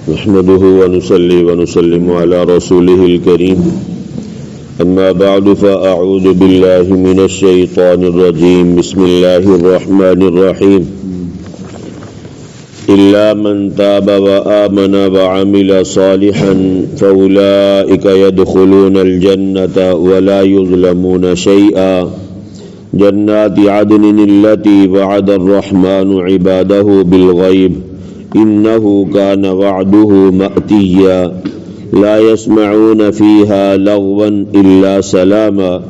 نحمده ونصلي ونسلم على رسوله الكريم أما بعد فأعوذ بالله من الشيطان الرجيم بسم الله الرحمن الرحيم إلا من تاب وآمن وعمل صالحا فأولئك يدخلون الجنة ولا يظلمون شيئا جنات عدن التي وعد الرحمن عباده بالغيب إنه كان وعده مأتيا لا يسمعون فيها لغوا إلا سلاما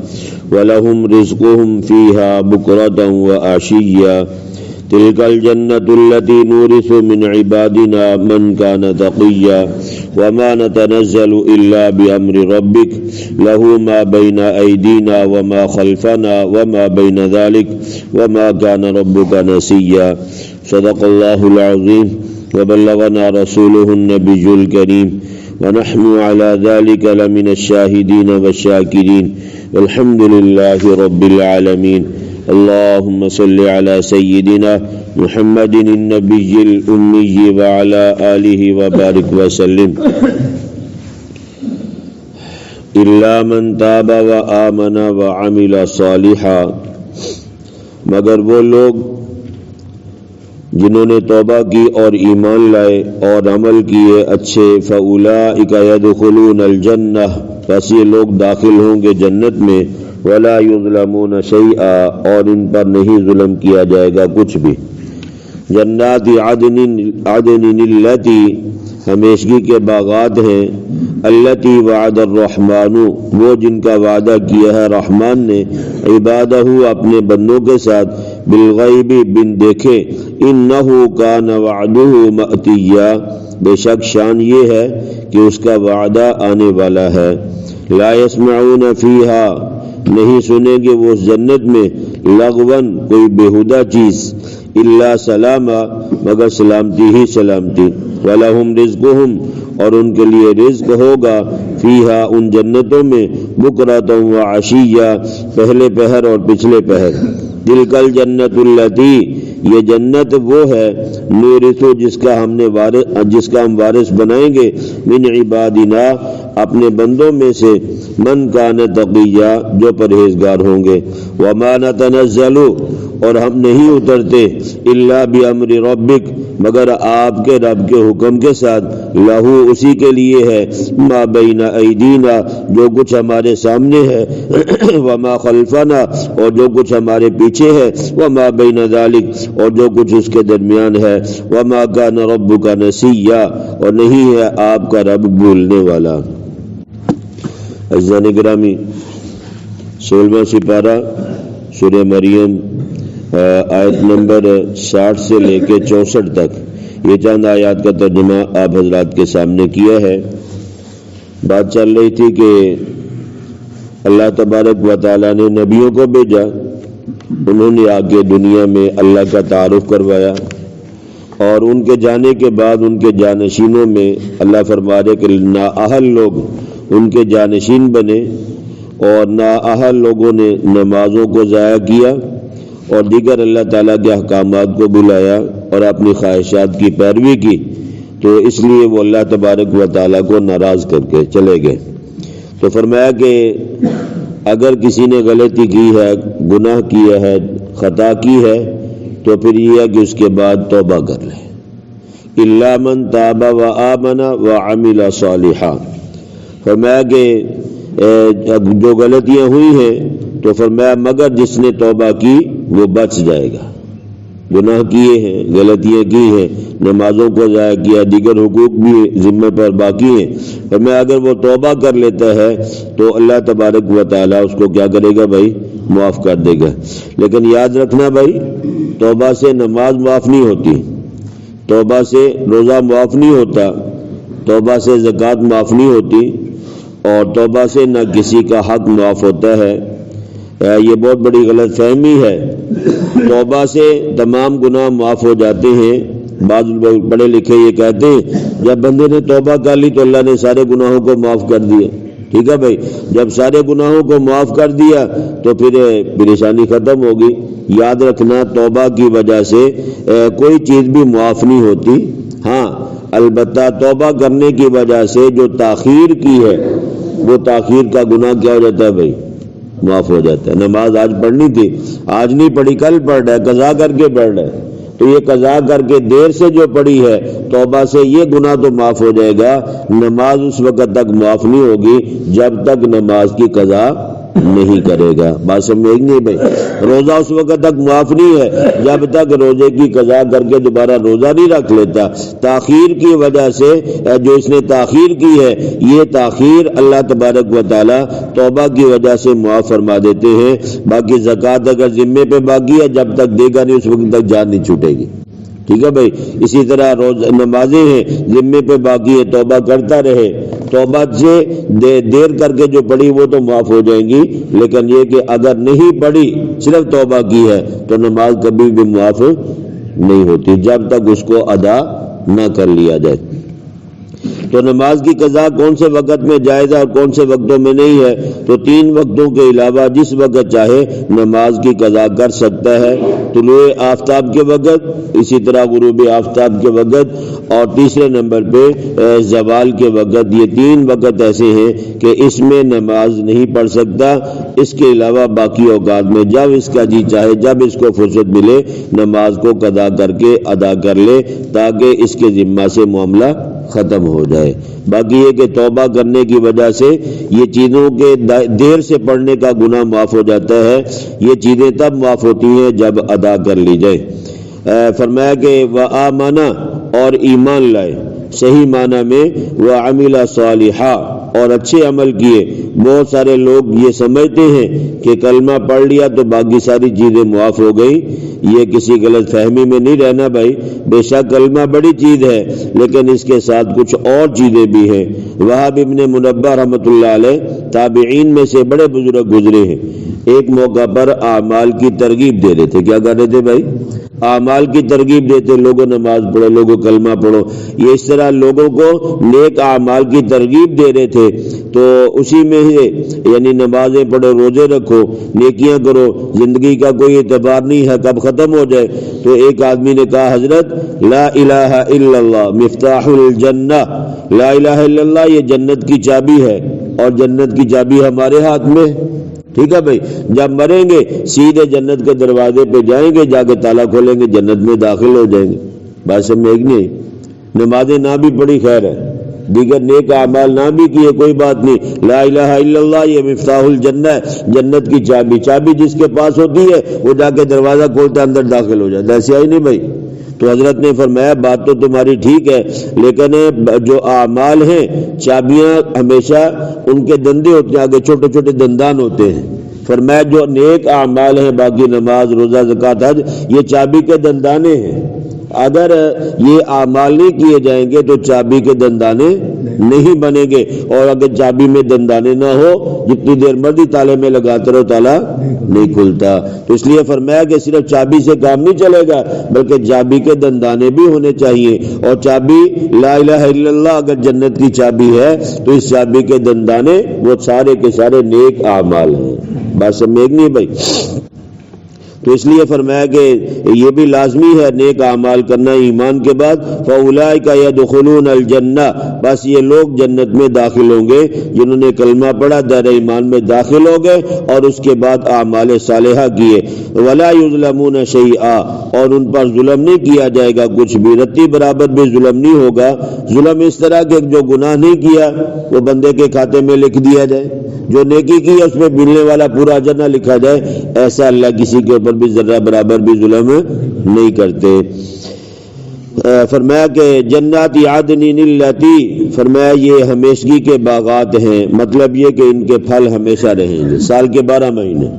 ولهم رزقهم فيها بكرة وعشيا تلك الجنة التي نورث من عبادنا من كان تقيا وما نتنزل إلا بأمر ربك له ما بين أيدينا وما خلفنا وما بين ذلك وما كان ربك نسيا صدق الله العظيم وبلغنا رسوله النبي الكريم ونحن على ذلك لمن الشاهدين والشاكرين والحمد لله رب العالمين اللهم صل على سيدنا محمد النبي الأمي وعلى آله وبارك وسلم إلا من تاب وآمن وعمل صالحا مگر وہ لوگ جنہوں نے توبہ کی اور ایمان لائے اور عمل کیے اچھے فَأُولَئِكَ يَدْخُلُونَ الْجَنَّةَ پس یہ لوگ داخل ہوں گے جنت میں وَلَا يُظْلَمُونَ شَيْئًا اور ان پر نہیں ظلم کیا جائے گا کچھ بھی جنات عدن التی ہمیشگی کے باغات ہیں التی وعد الرحمن وہ جن کا وعدہ کیا ہے رحمان نے عبادہ اپنے بندوں کے ساتھ بالغیب بن دیکھے انہ کان وعدہ مأتیا بے شک شان یہ ہے کہ اس کا وعدہ آنے والا ہے لا یسمعون فیہا نہیں سنیں گے وہ اس جنت میں لغون کوئی بےہودہ چیز الا سلاما مگر سلامتی ہی سلامتی ولہم رزقہم اور ان کے لیے رزق ہوگا فیہا ان جنتوں میں بکرۃ وعشیہ پہلے پہر اور پچھلے پہر تلک الجنت التی یہ جنت وہ ہے نورثو جس کا ہم وارث بنائیں گے من عبادنا اپنے بندوں میں سے من کان تقیا جو پرہیزگار ہوں گے وما نتنزل اور ہم نہیں اترتے الا بامر ربک مگر آپ کے رب کے حکم کے ساتھ لہو اسی کے لیے ہے ما بین ایدینا جو کچھ ہمارے سامنے ہے وما خلفنا اور جو کچھ ہمارے پیچھے ہے وما بین ذلک اور جو کچھ اس کے درمیان ہے وما کان ربک نسیا اور نہیں ہے آپ کا رب بھولنے والا عزیزان گرامی 16واں سپارہ سورہ مریم آیت نمبر 60 سے لے کے 64 تک یہ چند آیات کا ترجمہ آپ حضرات کے سامنے کیا ہے بات چل رہی تھی کہ اللہ تبارک و تعالیٰ نے نبیوں کو بھیجا انہوں نے آ کے دنیا میں اللہ کا تعارف کروایا اور ان کے جانے کے بعد ان کے جانشینوں میں اللہ فرما رہے کہ نااہل لوگ ان کے جانشین بنے اور نااہل لوگوں نے نمازوں کو ضائع کیا اور دیگر اللہ تعالیٰ کے احکامات کو بلایا اور اپنی خواہشات کی پیروی کی تو اس لیے وہ اللہ تبارک و تعالیٰ کو ناراض کر کے چلے گئے تو فرمایا کہ اگر کسی نے غلطی کی ہے گناہ کیا ہے خطا کی ہے تو پھر یہ ہے کہ اس کے بعد توبہ کر لے الا من تاب وآمن وعمل صالحا فرمایا کہ جو غلطیاں ہوئی ہیں تو فرمایا مگر جس نے توبہ کی وہ بچ جائے گا گناہ کیے ہیں غلطیاں کی ہیں نمازوں کو ضائع کیا دیگر حقوق بھی ذمہ پر باقی ہیں فرمایا اگر وہ توبہ کر لیتا ہے تو اللہ تبارک و تعالیٰ اس کو کیا کرے گا بھائی معاف کر دے گا لیکن یاد رکھنا بھائی توبہ سے نماز معاف نہیں ہوتی توبہ سے روزہ معاف نہیں ہوتا توبہ سے زکوٰۃ معاف نہیں ہوتی اور توبہ سے نہ کسی کا حق معاف ہوتا ہے یہ بہت بڑی غلط فہمی ہے توبہ سے تمام گناہ معاف ہو جاتے ہیں بعض پڑھے لکھے یہ کہتے ہیں جب بندے نے توبہ کر لی تو اللہ نے سارے گناہوں کو معاف کر دیا ٹھیک ہے بھائی جب سارے گناہوں کو معاف کر دیا تو پھر پریشانی ختم ہوگی یاد رکھنا توبہ کی وجہ سے کوئی چیز بھی معاف نہیں ہوتی ہاں البتہ توبہ کرنے کی وجہ سے جو تاخیر کی ہے وہ تاخیر کا گناہ کیا ہو جاتا ہے بھائی؟ معاف ہو جاتا ہے. نماز آج پڑھنی تھی، آج نہیں پڑھی، کل پڑھ رہا ہے، قضا کر کے پڑھ رہا ہے، تو یہ قضا کر کے دیر سے جو پڑھی ہے توبہ سے یہ گناہ تو معاف ہو جائے گا. نماز اس وقت تک معاف نہیں ہوگی جب تک نماز کی قضا نہیں کرے گا. بات سمجھ نہیں بھائی؟ روزہ اس وقت تک معاف نہیں ہے جب تک روزے کی قضا کر کے دوبارہ روزہ نہیں رکھ لیتا. تاخیر کی وجہ سے جو اس نے تاخیر کی ہے یہ تاخیر اللہ تبارک و تعالی توبہ کی وجہ سے معاف فرما دیتے ہیں. باقی زکوٰۃ اگر ذمے پہ باقی ہے جب تک دے گا نہیں اس وقت تک جان نہیں چھوٹے گی. ٹھیک ہے بھائی؟ اسی طرح نمازیں ہیں ذمے پہ باقی ہے، توبہ کرتا رہے، توبہ سے دیر کر کے جو پڑھی وہ تو معاف ہو جائیں گی، لیکن یہ کہ اگر نہیں پڑھی صرف توبہ کی ہے تو نماز کبھی بھی معاف نہیں ہوتی جب تک اس کو ادا نہ کر لیا جائے. تو نماز کی قضا کون سے وقت میں جائز ہے اور کون سے وقتوں میں نہیں ہے؟ تو 3 وقتوں کے علاوہ جس وقت چاہے نماز کی قضا کر سکتا ہے. طلوع آفتاب کے وقت، اسی طرح غروب آفتاب کے وقت، اور تیسرے نمبر پہ زوال کے وقت. یہ 3 وقت ایسے ہیں کہ اس میں نماز نہیں پڑھ سکتا. اس کے علاوہ باقی اوقات میں جب اس کا جی چاہے، جب اس کو فرصت ملے، نماز کو قضا کر کے ادا کر لے تاکہ اس کے ذمہ سے معاملہ ختم ہو جائے. باقی یہ کہ توبہ کرنے کی وجہ سے یہ چیزوں کے دیر سے پڑھنے کا گناہ معاف ہو جاتا ہے. یہ چیزیں تب معاف ہوتی ہیں جب ادا کر لی جائے. فرمایا کہ وآمنا، اور ایمان لائے صحیح معنی میں، وعمل صالحا، اور اچھے عمل کیے. بہت سارے لوگ یہ سمجھتے ہیں کہ کلمہ پڑھ لیا تو باقی ساری چیزیں معاف ہو گئی. یہ کسی غلط فہمی میں نہیں رہنا بھائی. بے شک کلمہ بڑی چیز ہے لیکن اس کے ساتھ کچھ اور چیزیں بھی ہیں. وہاب ابن منبہ رحمۃ اللہ علیہ تابعین میں سے بڑے بزرگ گزرے ہیں. ایک موقع پر اعمال کی ترغیب دے رہے تھے. کیا کر رہے تھے بھائی؟ اعمال کی ترغیب دیتے، لوگوں نماز پڑھو، لوگوں کلمہ پڑھو. یہ اس طرح لوگوں کو نیک اعمال کی ترغیب دے رہے تھے. تو اسی میں ہی یعنی نمازیں پڑھو، روزے رکھو، نیکیاں کرو، زندگی کا کوئی اعتبار نہیں ہے کب ختم ہو جائے. تو ایک آدمی نے کہا حضرت لا الہ الا اللہ مفتاح الجنہ، لا الہ الا اللہ یہ جنت کی چابی ہے اور جنت کی چابی ہمارے ہاتھ میں. ٹھیک ہے بھائی؟ جب مریں گے سیدھے جنت کے دروازے پہ جائیں گے، جا کے تالا کھولیں گے، جنت میں داخل ہو جائیں گے. بات سمجھ میں نہیں؟ نمازیں نہ بھی پڑھی خیر ہے، دیگر نیک اعمال نہ بھی کیے کوئی بات نہیں. لا الہ الا اللہ یہ مفتاح الجنہ ہے، جنت کی چابی. چابی جس کے پاس ہوتی ہے وہ جا کے دروازہ کھولتا ہے، اندر داخل ہو جاتا ہے. ایسے ہی نہیں بھائی؟ تو حضرت نے فرمایا بات تو تمہاری ٹھیک ہے لیکن جو اعمال ہیں چابیاں ہمیشہ ان کے دندے ہوتے ہیں، آگے چھوٹے چھوٹے دندان ہوتے ہیں. فرمایا جو نیک اعمال ہیں باقی نماز، روزہ، زکوٰۃ، حج، یہ چابی کے دندانے ہیں. اگر یہ اعمال نہیں کیے جائیں گے تو چابی کے دندانے نہیں بنیں گے. اور اگر چابی میں دندانے نہ ہو جتنی دیر مرضی تالے میں لگاتے رہو تالا نہیں کھلتا. تو اس لیے فرمایا کہ صرف چابی سے کام نہیں چلے گا بلکہ چابی کے دندانے بھی ہونے چاہیے. اور چابی لا الہ الا اللہ اگر جنت کی چابی ہے تو اس چابی کے دندانے وہ سارے کے سارے نیک اعمال ہیں. بات سمجھ نہیں بھائی؟ تو اس لیے فرمایا کہ یہ بھی لازمی ہے نیک اعمال کرنا ایمان کے بعد. فاولئک یدخلون الجنہ، بس یہ لوگ جنت میں داخل ہوں گے جنہوں نے کلمہ پڑھا، دائرہ ایمان میں داخل ہو گئے اور اس کے بعد اعمال صالحہ کیے. ولا یظلمون شیئا، اور ان پر ظلم نہیں کیا جائے گا کچھ بھی، رتی برابر بھی ظلم نہیں ہوگا. ظلم اس طرح کہ جو گناہ نہیں کیا وہ بندے کے کھاتے میں لکھ دیا جائے، جو نیکی کی ہے اس میں ملنے والا پورا اجر نہ لکھا جائے. ایسا اللہ کسی کے اوپر بھی ذرہ برابر بھی ظلم نہیں کرتے. فرمایا کہ جنات عدن اللاتی، فرمایا یہ ہمیشگی کے باغات ہیں. مطلب یہ کہ ان کے پھل ہمیشہ رہیں گے. سال کے 12 مہینے،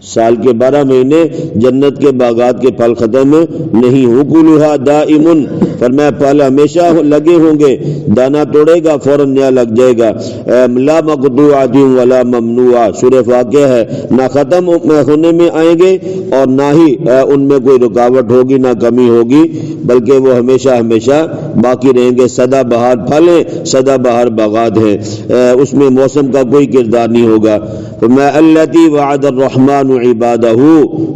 سال کے 12 مہینے جنت کے باغات کے پھل ختم نہیں. حکولھا دائم، فرمایا پھل ہمیشہ لگے ہوں گے، دانا توڑے گا فوراً نیا لگ جائے گا. لا مقطوعۃ ولا ممنوعہ، سورہ واقعہ ہے. نہ ختم ہونے میں آئیں گے اور نہ ہی ان میں کوئی رکاوٹ ہوگی، نہ کمی ہوگی، بلکہ وہ ہمیشہ ہمیشہ باقی رہیں گے. سدا بہار پھل ہیں، سدا بہار باغات ہیں، اس میں موسم کا کوئی کردار نہیں ہوگا. تو میں التی وعد الرحمن عبادہ،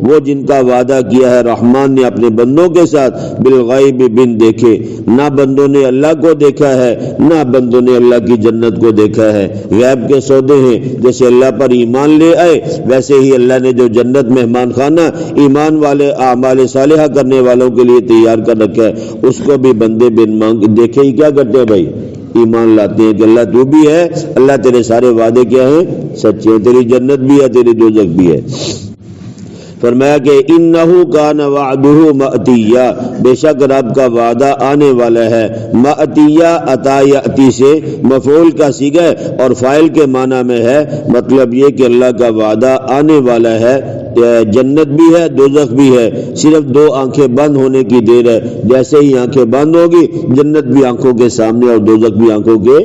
وہ جن کا وعدہ کیا ہے رحمان نے اپنے بندوں کے ساتھ، بالغیب بن دیکھے، نہ بندوں نے اللہ کو دیکھا ہے نہ بندوں نے اللہ کی جنت کو دیکھا ہے۔ غیب کے سودے ہیں، جیسے اللہ پر ایمان لے آئے ویسے ہی اللہ نے جو جنت مہمان خانہ ایمان والے اعمال صالحہ کرنے والوں کے لیے تیار کر رکھا ہے، اس کو بھی بندے بن مانگ دیکھے ہی کیا کرتے ہیں بھائی؟ ایمان لاتے ہیں کہ اللہ تو بھی ہے، اللہ تیرے سارے وعدے کیا ہیں؟ سچے ہیں، تیری جنت بھی ہے تیری دوزخ بھی ہے۔ فرمایا کہ انہو کان وعدہ مأتیہ، بے شک رب کا وعدہ آنے والا ہے۔ مأتیہ عطا یأتی سے مفعول کا صیغہ ہے اور فاعل کے معنی میں ہے، مطلب یہ کہ اللہ کا وعدہ آنے والا ہے، جنت بھی ہے دوزخ بھی ہے، صرف دو آنکھیں بند ہونے کی دیر ہے، جیسے ہی آنکھیں بند ہوگی جنت بھی آنکھوں کے سامنے اور دوزخ بھی آنکھوں کے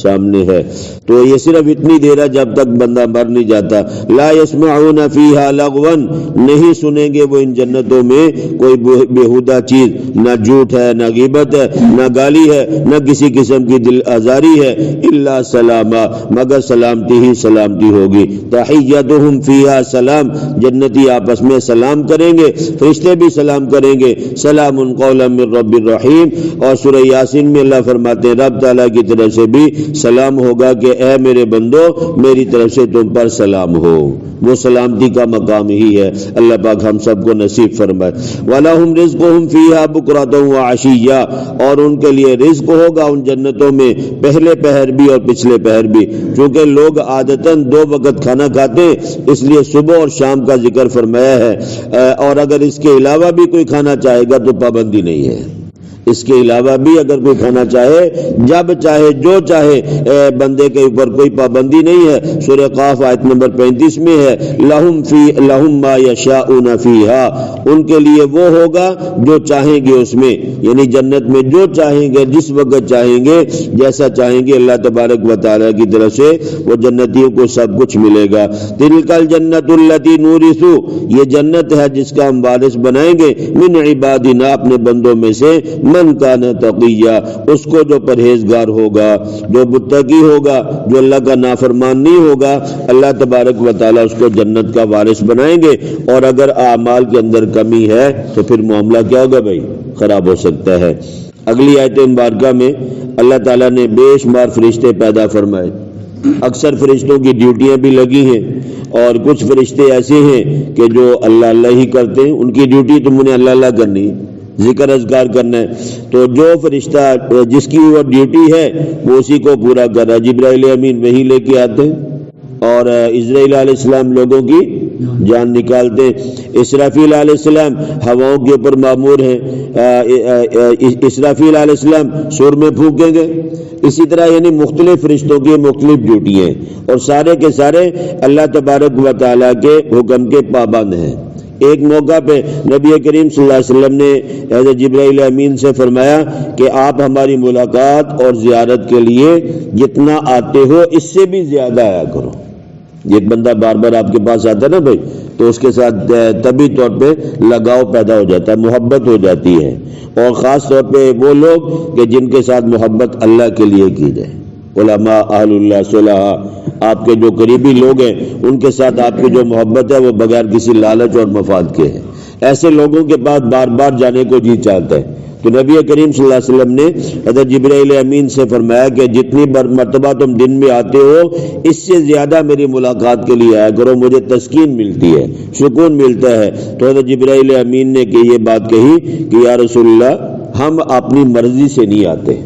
سامنے ہے۔ تو یہ صرف اتنی دیر ہے جب تک بندہ مر نہیں جاتا۔ لا یسمعون فیہا لغوا، نہیں سنیں گے وہ ان جنتوں میں کوئی بیہودہ چیز، نہ جھوٹ ہے نہ غیبت ہے نہ گالی ہے نہ کسی قسم کی دل آزاری ہے، الا سلاما، مگر سلامتی ہی سلامتی ہوگی۔ تحیتہم فیہا سلام، جنتی آپس میں سلام کریں گے، فرشتے بھی سلام کریں گے، سلام قولا من رب الرحیم۔ اور سورہ یاسین میں اللہ فرماتے ہیں رب تعالیٰ کی طرف سے بھی سلام ہوگا کہ اے میرے بندو میری طرف سے تم پر سلام ہو۔ وہ سلامتی کا مقام ہی ہے، اللہ پاک ہم سب کو نصیب فرمائے۔ وَلَهُمْ رِزْقُهُمْ فِيهَا بُكْرَةً وَعَشِيًّا، اور ان کے لیے رزق ہوگا ان جنتوں میں پہلے پہر بھی اور پچھلے پہر بھی، چونکہ لوگ عادتاً دو وقت کھانا کھاتے ہیں اس لیے صبح اور شام کا ذکر فرمایا ہے، اور اگر اس کے علاوہ بھی کوئی کھانا چاہے گا تو پابندی نہیں ہے، اس کے علاوہ بھی اگر کوئی کھانا چاہے جب چاہے جو چاہے، بندے کے اوپر کوئی پابندی نہیں ہے۔ سورہ قاف آیت نمبر 35 میں ہے لہم ما یشاؤون فیہا، ان کے لیے وہ ہوگا جو چاہیں گے اس میں، یعنی جنت میں جو چاہیں گے جس وقت چاہیں گے جیسا چاہیں گے اللہ تبارک و تعالیٰ کی طرف سے وہ جنتیوں کو سب کچھ ملے گا۔ تلک الجنت التی نورث، یہ جنت ہے جس کا ہم وارث بنائیں گے، من عبادنا، اپنے بندوں میں سے، من کان تقیہ، اس کو جو پرہیزگار ہوگا، جو متقی ہوگا، جو اللہ کا نافرمان نہیں ہوگا، اللہ تبارک و تعالیٰ اس کو جنت کا وارث بنائیں گے۔ اور اگر اعمال کے اندر کمی ہے تو پھر معاملہ کیا ہوگا بھائی؟ خراب ہو سکتا ہے۔ اگلی آیت مبارکہ میں اللہ تعالیٰ نے بے شمار فرشتے پیدا فرمائے، اکثر فرشتوں کی ڈیوٹیاں بھی لگی ہیں، اور کچھ فرشتے ایسے ہیں کہ جو اللہ اللہ ہی کرتے ہیں، ان کی ڈیوٹی تم نے اللہ اللہ کرنی ہے، ذکر اذکار کرنا ہے۔ تو جو فرشتہ جس کی وہ ڈیوٹی ہے وہ اسی کو پورا کر رہا ہے۔ جبرائیل امین وہی لے کے آتے ہیں اور اسرائیل علیہ السلام لوگوں کی جان نکالتے ہیں، اسرافیل علیہ السلام ہواؤں کے اوپر مامور ہیں، اسرافیل علیہ السلام سور میں پھونکیں گے۔ اسی طرح یعنی مختلف فرشتوں کی مختلف ڈیوٹی ہیں، اور سارے کے سارے اللہ تبارک و تعالیٰ کے حکم کے پابند ہیں۔ ایک موقع پہ نبی کریم صلی اللہ علیہ وسلم نے حضرت جبرائیل امین سے فرمایا کہ آپ ہماری ملاقات اور زیارت کے لیے جتنا آتے ہو اس سے بھی زیادہ آیا کرو۔ ایک بندہ بار بار آپ کے پاس آتا ہے نا بھائی، تو اس کے ساتھ طبی طور پہ لگاؤ پیدا ہو جاتا ہے، محبت ہو جاتی ہے، اور خاص طور پہ وہ لوگ کہ جن کے ساتھ محبت اللہ کے لیے کی جائے، علماء اہل اللہ صلحاء، آپ کے جو قریبی لوگ ہیں ان کے ساتھ آپ کی جو محبت ہے وہ بغیر کسی لالچ اور مفاد کے ہے، ایسے لوگوں کے پاس بار بار جانے کو جی چاہتا ہے۔ تو نبی کریم صلی اللہ علیہ وسلم نے حضرت جبرائیل امین سے فرمایا کہ جتنی مرتبہ تم دن میں آتے ہو اس سے زیادہ میری ملاقات کے لیے آیا کرو، مجھے تسکین ملتی ہے، سکون ملتا ہے۔ تو حضرت جبرائیل امین نے کہ یہ بات کہی کہ یا رسول اللہ ہم اپنی مرضی سے نہیں آتے،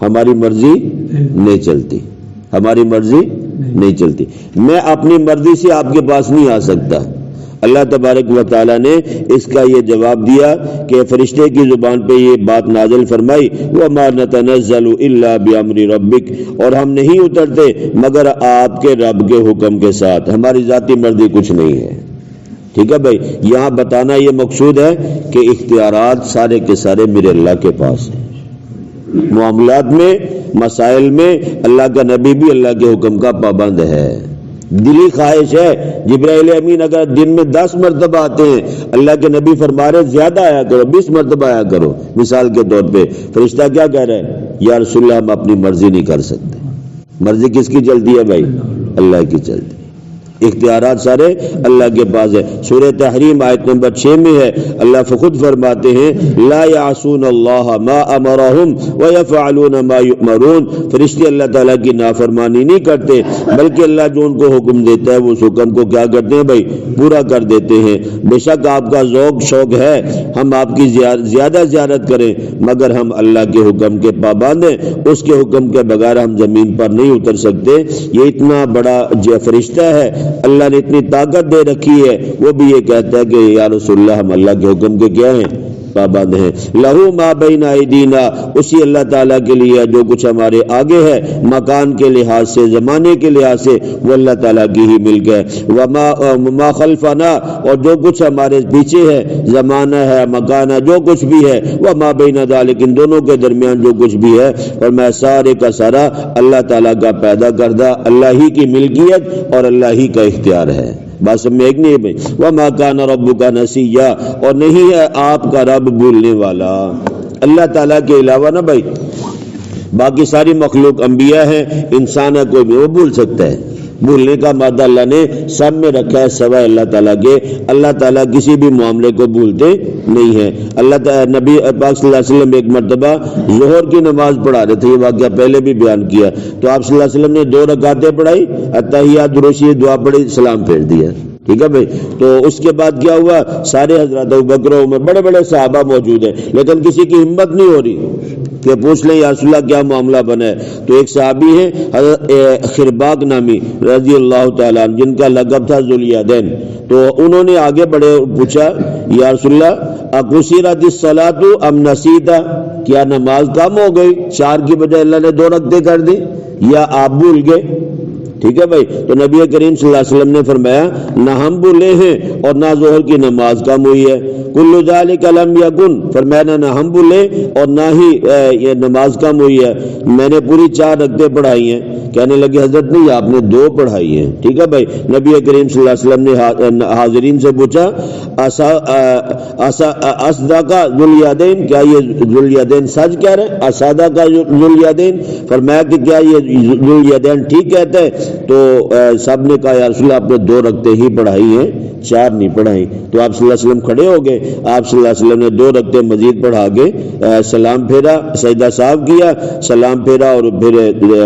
ہماری مرضی نہیں چلتی، ہماری مرضی نہیں چلتی، میں اپنی مرضی سے آپ کے پاس نہیں آ سکتا۔ اللہ تبارک و تعالیٰ نے اس کا یہ جواب دیا کہ فرشتے کی زبان پہ یہ بات نازل فرمائی، وَمَا نَتَنَزَّلُ إِلَّا بِأَمْرِ رَبِّكَ، اور ہم نہیں اترتے مگر آپ کے رب کے حکم کے ساتھ، ہماری ذاتی مرضی کچھ نہیں ہے۔ ٹھیک ہے بھائی، یہاں بتانا یہ مقصود ہے کہ اختیارات سارے کے سارے میرے اللہ کے پاس ہیں، معاملات میں مسائل میں اللہ کا نبی بھی اللہ کے حکم کا پابند ہے۔ دلی خواہش ہے جبرائیل امین اگر دن میں 10 مرتبہ آتے ہیں، اللہ کے نبی فرما رہے زیادہ آیا کرو، 20 مرتبہ آیا کرو۔ مثال کے طور پہ فرشتہ کیا کہہ رہے ہیں؟ یا رسول اللہ ہم اپنی مرضی نہیں کر سکتے۔ مرضی کس کی چلتی ہے بھائی؟ اللہ کی چلتی ہے۔ اختیارات سارے اللہ کے پاس ہے۔ سورہ تحریم آیت نمبر 6 میں ہے، اللہ خود فرماتے ہیں لا یعصون اللہ ما امرہم ویفعلون ما یؤمرون، فرشتے اللہ تعالیٰ کی نافرمانی نہیں کرتے بلکہ اللہ جو ان کو حکم دیتا ہے وہ اس حکم کو کیا کرتے ہیں بھائی، پورا کر دیتے ہیں۔ بے شک آپ کا ذوق شوق ہے ہم آپ کی زیادہ زیارت کریں، مگر ہم اللہ کے حکم کے پابند ہیں، اس کے حکم کے بغیر ہم زمین پر نہیں اتر سکتے۔ یہ اتنا بڑا فرشتہ ہے، اللہ نے اتنی طاقت دے رکھی ہے، وہ بھی یہ کہتا ہے کہ یا رسول اللہ ہم اللہ کے حکم کے کیا ہیں، پابند ہیں۔ لہو ما بین ایدینا، اسی اللہ تعالیٰ کے لیے جو کچھ ہمارے آگے ہے، مکان کے لحاظ سے، زمانے کے لحاظ سے وہ اللہ تعالیٰ کی ہی ملک ہے۔ وما خلفنا، اور جو کچھ ہمارے پیچھے ہے، زمانہ ہے، مکان ہے، جو کچھ بھی ہے، وما بین ذالک، ان دونوں کے درمیان جو کچھ بھی ہے، اور میں سارے کا سارا اللہ تعالیٰ کا پیدا کردہ، اللہ ہی کی ملکیت اور اللہ ہی کا اختیار ہے۔ بات سمجھ میں ایک نہیں ہے بھائی، وَمَا كَانَ رَبُّكَ نَسِيًّا، اور نہیں ہے آپ کا رب بھولنے والا۔ اللہ تعالیٰ کے علاوہ نا بھائی باقی ساری مخلوق، انبیاء ہیں، انسان ہے، کوئی بھی وہ بھول سکتا ہے۔ بھولنے کا مادہ اللہ نے سب میں رکھا ہے سوائے اللہ تعالیٰ کے۔ اللہ تعالیٰ کسی بھی معاملے کو بھولتے نہیں ہیں۔ اللہ تعالیٰ نبی پاک صلی اللہ علیہ وسلم ایک مرتبہ ظہر کی نماز پڑھا رہے تھے، یہ واقعہ پہلے بھی بیان کیا، تو آپ صلی اللہ علیہ وسلم نے 2 رکعتیں پڑھائی، اتحیات درود دعا پڑھی، سلام پھیر دیا، ٹھیک ہے بھائی۔ تو اس کے بعد کیا ہوا، سارے حضرات ابوبکر و عمر، بڑے بڑے صحابہ موجود ہیں، لیکن کسی کی ہمت نہیں ہو رہی کہ پوچھ لیں یا رسول اللہ کیا معاملہ بنا ہے۔ تو ایک صحابی ہیں حضرت خرباق نامی رضی اللہ تعالیٰ عنہ، جن کا لقب تھا ذوالیدین، تو انہوں نے آگے بڑھے پوچھا یا رسول اللہ اقصرت الصلاۃ ام نسیت، کیا نماز کم ہو گئی، 4 کی بجائے اللہ نے 2 رکعتیں کر دی، یا آپ بھول گئے؟ ٹھیک ہے بھائی۔ تو نبی کریم صلی اللہ علیہ وسلم نے فرمایا نہ ہم بھولے ہیں اور نہ ظہر کی نماز کم ہوئی ہے، کل ذالک لم یکن، فرمایا نہ ہم بھولے اور نہ ہی یہ نماز کم ہوئی ہے، میں نے پوری 4 رکعتیں پڑھائی ہیں۔ کہنے لگے حضرت نہیں، آپ نے 2 پڑھائی ہیں، ٹھیک ہے بھائی۔ نبی کریم صلی اللہ علیہ وسلم نے حاضرین سے پوچھا اصدق ذوالیدین، کیا یہ ذوالیدین سچ کہہ رہے ہیں؟ اصدق ذوالیدین، فرمایا کہ کیا یہ ذوالیدین ٹھیک کہتا ہے؟ تو سب نے کہا یا رسول اللہ آپ نے 2 رکعتیں ہی پڑھائی ہیں، 4 نہیں پڑھائی۔ تو آپ صلی اللہ علیہ وسلم کھڑے ہو گئے، آپ صلی اللہ علیہ وسلم نے 2 رکعتیں مزید پڑھا کے سلام پھیرا، سجدہ صاحب کیا، سلام پھیرا اور پھر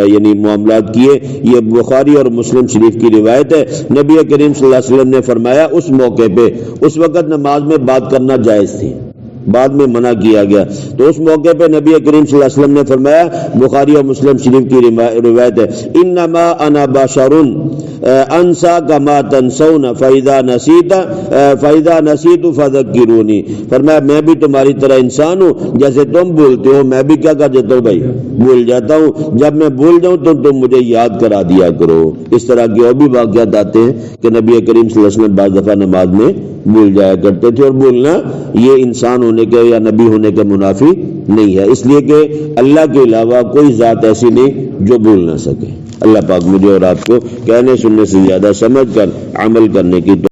یعنی معاملات کیے۔ یہ بخاری اور مسلم شریف کی روایت ہے۔ نبی کریم صلی اللہ علیہ وسلم نے فرمایا اس موقع پہ، اس وقت نماز میں بات کرنا جائز تھی، بعد میں منع کیا گیا، تو اس موقع پہ نبی کریم صلی اللہ علیہ وسلم نے فرمایا، بخاری اور مسلم شریف کی روایت ہے، انما انا بشر انسا کما تنسون فاذا نسیت فذکرونی، فرمایا میں بھی تمہاری طرح انسان ہوں، جیسے تم بھولتے ہو میں بھی کیا کر دیتا ہوں بھائی، بھول جاتا ہوں، جب میں بھول جاؤں تو تم مجھے یاد کرا دیا کرو۔ اس طرح کے اور بھی واقعات آتے ہیں کہ نبی کریم صلی اللہ علیہ وسلم بعض دفعہ نماز میں بھول جایا کرتے تھے، اور بھولنا یہ انسان ہونے کے یا نبی ہونے کے منافی نہیں ہے، اس لیے کہ اللہ کے علاوہ کوئی ذات ایسی نہیں جو بھول نہ سکے۔ اللہ پاک مجھے اور آپ کو کہنے سننے سے زیادہ سمجھ کر عمل کرنے کی